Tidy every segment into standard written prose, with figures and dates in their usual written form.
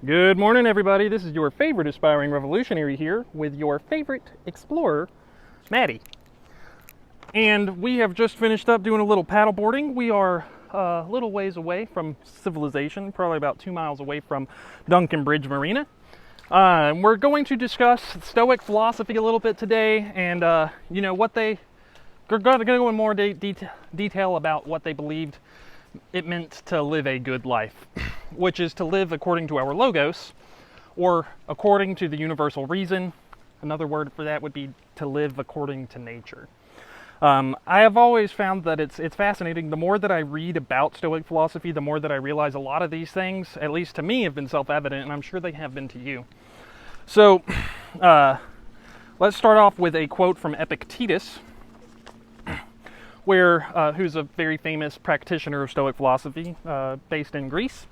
Good morning, everybody. This is your favorite aspiring revolutionary here with your favorite explorer, Maddie. And we have just finished up doing a little paddle boarding. We are a little ways away from civilization, probably about 2 miles away from Duncan Bridge Marina. We're going to discuss Stoic philosophy a little bit today, and we're going to go in more detail about what they believed it meant to live a good life, which is to live according to our logos, or according to the universal reason. Another word for that would be to live according to nature. I have always found that it's fascinating. The more that I read about Stoic philosophy, the more that I realize a lot of these things, at least to me, have been self-evident, and I'm sure they have been to you. So, let's start off with a quote from Epictetus, who's a very famous practitioner of Stoic philosophy, based in Greece.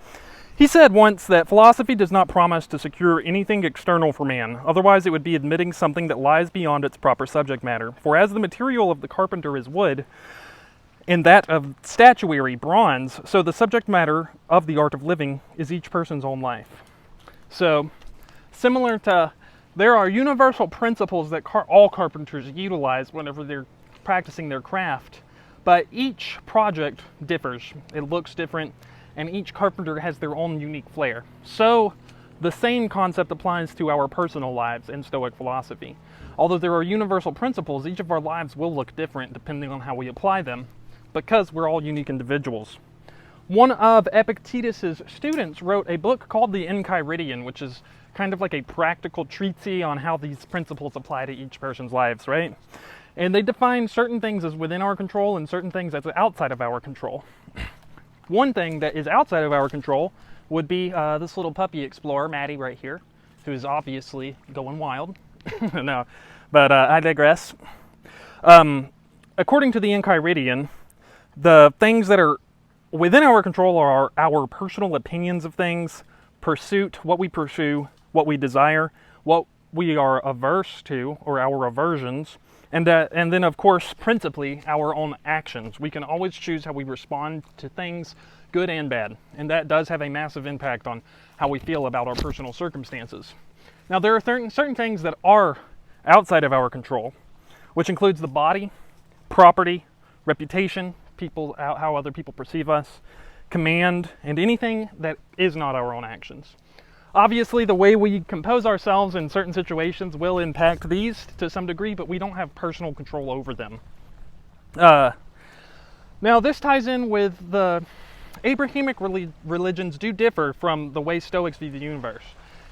He said once that philosophy does not promise to secure anything external for man, otherwise it would be admitting something that lies beyond its proper subject matter. For as the material of the carpenter is wood, and that of statuary bronze, so the subject matter of the art of living is each person's own life. So, similar to, there are universal principles that all carpenters utilize whenever they're practicing their craft, but each project differs. It looks different, and each carpenter has their own unique flair. So the same concept applies to our personal lives in Stoic philosophy. Although there are universal principles, each of our lives will look different depending on how we apply them, because we're all unique individuals. One of Epictetus's students wrote a book called the Enchiridion, which is kind of like a practical treatise on how these principles apply to each person's lives, right? And they define certain things as within our control and certain things as outside of our control. One thing that is outside of our control would be this little puppy explorer, Maddie, right here, who is obviously going wild. No, but I digress. According to the Enchiridion, the things that are within our control are our personal opinions of things, what we pursue, what we desire, what we are averse to, or our aversions, and then, of course, principally, our own actions. We can always choose how we respond to things, good and bad, and that does have a massive impact on how we feel about our personal circumstances. Now, there are certain things that are outside of our control, which includes the body, property, reputation, how other people perceive us, command, and anything that is not our own actions. Obviously, the way we compose ourselves in certain situations will impact these to some degree, but we don't have personal control over them. Now, this ties in with the Abrahamic religions do differ from the way Stoics view the universe.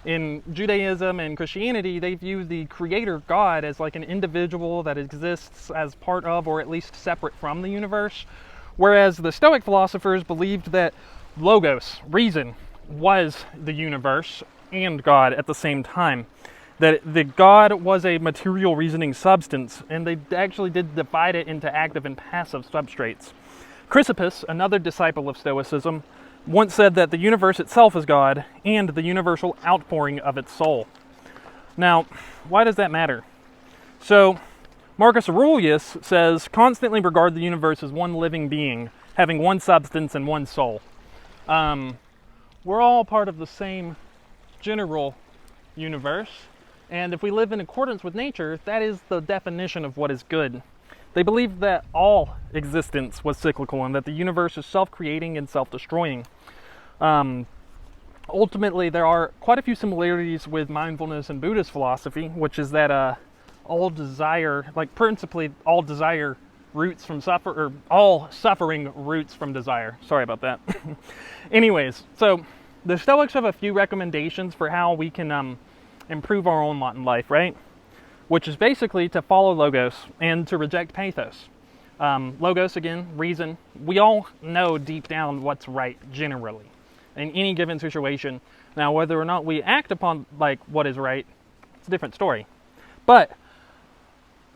In Judaism and Christianity, they view the creator God as like an individual that exists as part of, or at least separate from, the universe, whereas the Stoic philosophers believed that logos, reason, was the universe and God at the same time. That the God was a material reasoning substance, and they actually did divide it into active and passive substrates. Chrysippus, another disciple of Stoicism, once said that the universe itself is God and the universal outpouring of its soul. Now, why does that matter? So, Marcus Aurelius says, constantly regard the universe as one living being, having one substance and one soul. We're all part of the same general universe, and if we live in accordance with nature, that is the definition of what is good. They believe that all existence was cyclical and that the universe is self-creating and self-destroying. Ultimately, there are quite a few similarities with mindfulness and Buddhist philosophy, which is that all desire, like principally all desire roots from all suffering roots from desire. Sorry about that. Anyways, so the Stoics have a few recommendations for how we can improve our own lot in life, right? Which is basically to follow logos and to reject pathos. Logos, again, reason. We all know deep down what's right, generally, in any given situation. Now, whether or not we act upon like what is right, it's a different story. But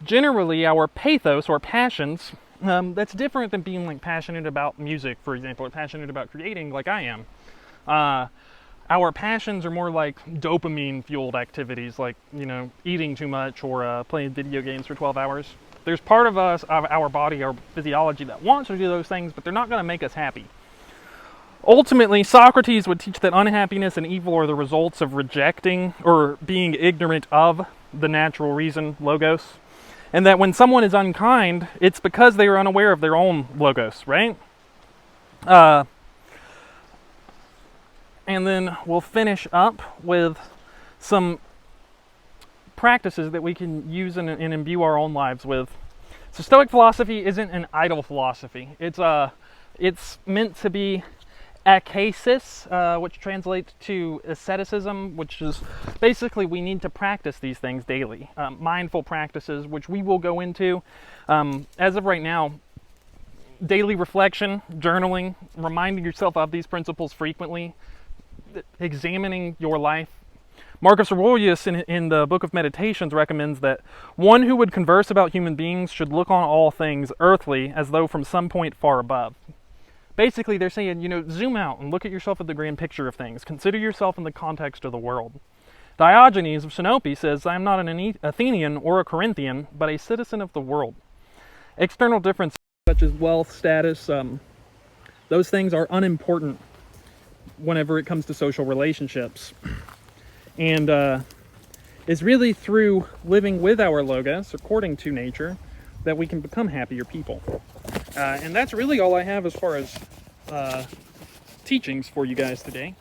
generally, our pathos or passions, that's different than being like passionate about music, for example, or passionate about creating like I am. Our passions are more like dopamine-fueled activities, like, eating too much or playing video games for 12 hours. There's part of us, of our body, our physiology, that wants to do those things, but they're not going to make us happy. Ultimately, Socrates would teach that unhappiness and evil are the results of rejecting or being ignorant of the natural reason, logos. And that when someone is unkind, it's because they are unaware of their own logos, right? And then we'll finish up with some practices that we can use and imbue our own lives with. So Stoic philosophy isn't an idle philosophy. It's meant to be ascesis, which translates to asceticism, which is basically we need to practice these things daily. Mindful practices, which we will go into. As of right now, daily reflection, journaling, reminding yourself of these principles frequently, examining your life. Marcus Aurelius in the Book of Meditations recommends that one who would converse about human beings should look on all things earthly as though from some point far above. Basically, they're saying, zoom out and look at yourself at the grand picture of things. Consider yourself in the context of the world. Diogenes of Sinope says, I am not an Athenian or a Corinthian, but a citizen of the world. External differences such as wealth, status, those things are unimportant whenever it comes to social relationships. And it's really through living with our logos, according to nature, that we can become happier people. And that's really all I have as far as teachings for you guys today.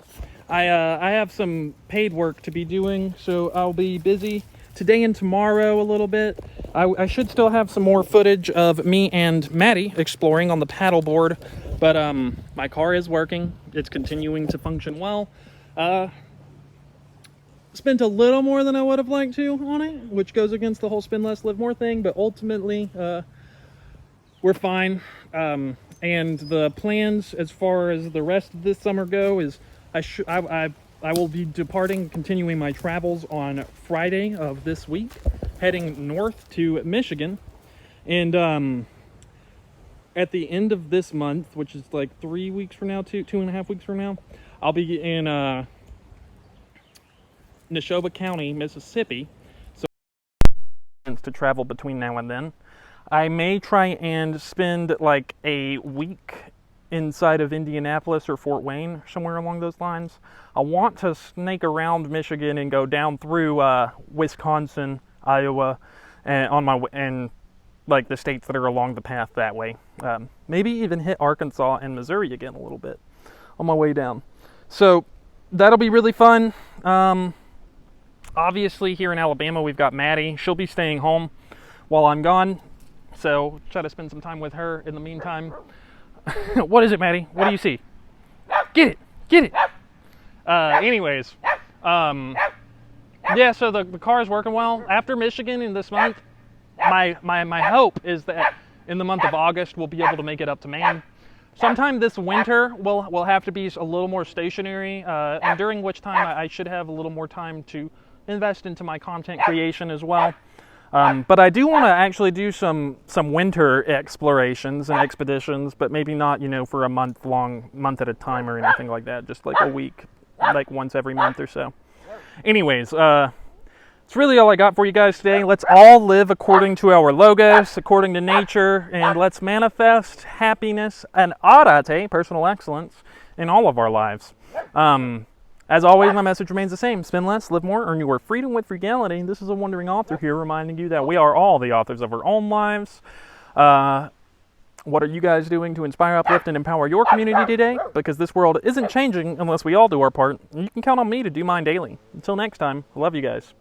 I have some paid work to be doing, so I'll be busy today and tomorrow a little bit. I should still have some more footage of me and Maddie exploring on the paddleboard, but my car is working. It's continuing to function well. Spent a little more than I would have liked to on it, which goes against the whole spend less, live more thing, but ultimately we're fine. And the plans as far as the rest of this summer go is I will be departing, continuing my travels on Friday of this week, heading north to Michigan. And at the end of this month, which is like 3 weeks from now, 2.5 weeks from now, I'll be in Neshoba County, Mississippi, so to travel between now and then. I may try and spend like a week inside of Indianapolis or Fort Wayne, somewhere along those lines. I want to snake around Michigan and go down through Wisconsin, Iowa, and like the states that are along the path that way. Maybe even hit Arkansas and Missouri again a little bit on my way down. So that'll be really fun. Obviously, here in Alabama, we've got Maddie. She'll be staying home while I'm gone, so try to spend some time with her in the meantime. What is it, Maddie? What do you see? Get it! Get it! Anyways, yeah, so the car is working well. After Michigan in this month, my hope is that in the month of August, we'll be able to make it up to Maine. Sometime this winter, we'll have to be a little more stationary, and during which time I should have a little more time to invest into my content creation as well. But I do want to actually do some winter explorations and expeditions, but maybe not, for a month at a time or anything like that. Just like a week, like once every month or so. Anyways, it's really all I got for you guys today. Let's all live according to our logos, according to nature, and let's manifest happiness and arate, personal excellence, in all of our lives. As always, my message remains the same. Spend less, live more, earn your freedom with frugality. This is a wandering author here reminding you that we are all the authors of our own lives. What are you guys doing to inspire, uplift, and empower your community today? Because this world isn't changing unless we all do our part. And you can count on me to do mine daily. Until next time, I love you guys.